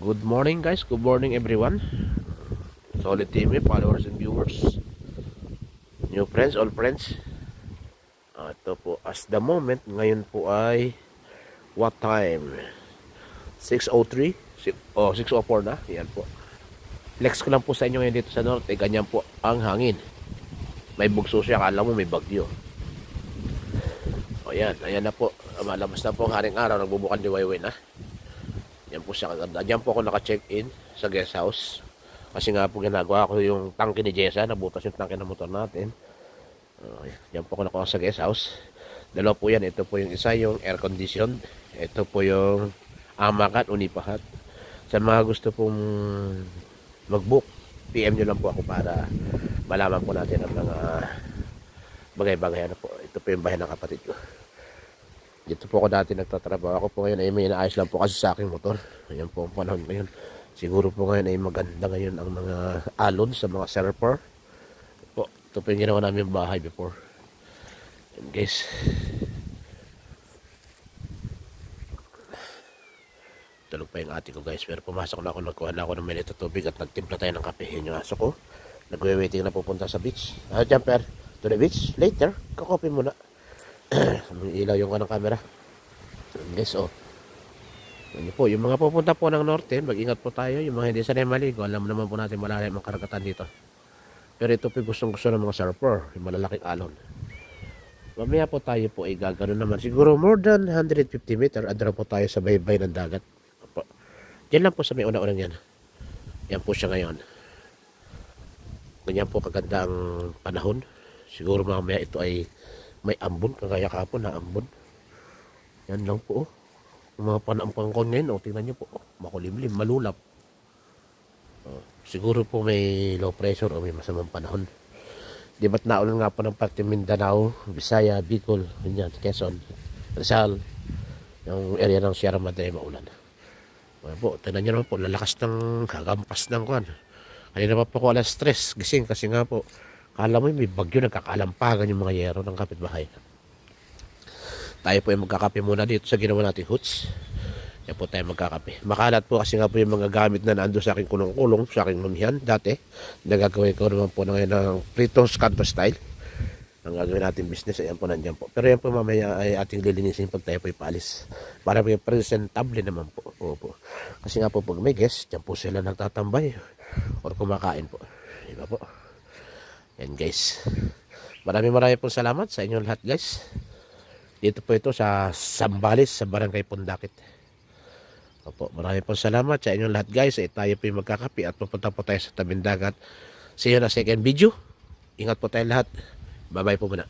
Good morning guys, good morning everyone. Solid TV, followers and viewers, new friends, old friends. Ito po, as the moment, ngayon po ay what time? 6:03? 6:04 na, yan po. Flex ko lang po sa inyo ngayon dito sa norte, ganyan po ang hangin. May bugso siya, akala mo may bagyo. O yan, ayan na po, malabas na po ang haring araw, nagbubukan liwayway na. Yan po siya kaganda. Diyan po ako naka-check-in sa guest house. Kasi nga po ginagawa ko yung tangke ni Jessa. Nabutas yung tangke ng motor natin. Yan po ako nakuha sa guest house. Dalawa po yan. Ito po yung isa, yung air condition. Ito po yung amakat, unipahat. Sa mga gusto pong mag-book, PM nyo lang po ako para malaman po natin ang mga bagay-bagay. Ano po. Ito po yung bahay ng kapatid ko. Dito po ako dati nagtatrabaho. Ako po ngayon ay may inaayos lang po kasi sa aking motor. Ayan po ang panahon ngayon. Siguro po ngayon ay maganda ngayon ang mga alon sa mga surfer. Ito po yung ginawa namin bahay before. And guys, tulog pa yung ate ko guys. Pero pumasok na ako, nagkuha na ako ng minute tubig at nagtimpla tayo ng kape. Yun yung aso ko. Nagwe-waiting na pupunta sa beach. Jumper, to the beach. Later, kakopi muna. Ilaw yung kanang camera. Guys, ano po, yung mga pupunta po ng norte, mag-ingat po tayo. Yung mga hindi sanay maligo, alam naman po natin malalim ang karagatan dito. Pero ito po gustong gusto ng mga surfer, yung malalaking alon. Mamaya po tayo po ay gagano naman. Siguro more than 150 meter, andra po tayo sa baybay ng dagat. Opo. Diyan lang po sa may una-unang yan. Yan po siya ngayon. Ganyan po kaganda ang panahon. Siguro mamaya ito ay may ambon, kagaya kapon na ambon. Yan lang po. Yung mga panampangkon ngayon, tingnan nyo po. Makulimlim, malulap. Siguro po may low pressure o may masamang panahon. Di ba't naulan nga po ng parte Mindanao, Visaya, Bicol, ganyan, Quezon, Rizal. Yung area ng Sierra Madre maulan. Po, tingnan nyo naman po, lalakas ng kagampas ng kwan. Kanina pa po ko alas stress, gising kasi nga po, kala mo may bagyo, nagkakalampagan yung mga yero ng kapitbahay. Tayo po ay magkakape muna dito sa ginawa nating hoods. Yan po tayo magkakape. Makalat po kasi nga po yung mga gamit na naando sa aking kulong-kulong, sa aking mamihan dati. Nagagawin ko naman po na ngayon ng pritong scanto style. Ang gagawin natin business, ayan po nandiyan po. Pero yan po mamaya ay ating lilinisin pag tayo po ipalis. Para may presentable naman po. Opo. Kasi nga po pag may guest, dyan po sila nagtatambay or kumakain po. Diba po? Yan guys, maraming pong salamat sa inyong lahat guys. Dito po ito sa Zambales, sa Barangay Pundakit. Opo, maraming pong salamat sa inyong lahat guys. Tayo po yung magkakapi at pupunta po tayo sa tabing dagat. See you na second video. Ingat po tayo lahat. Bye bye po muna.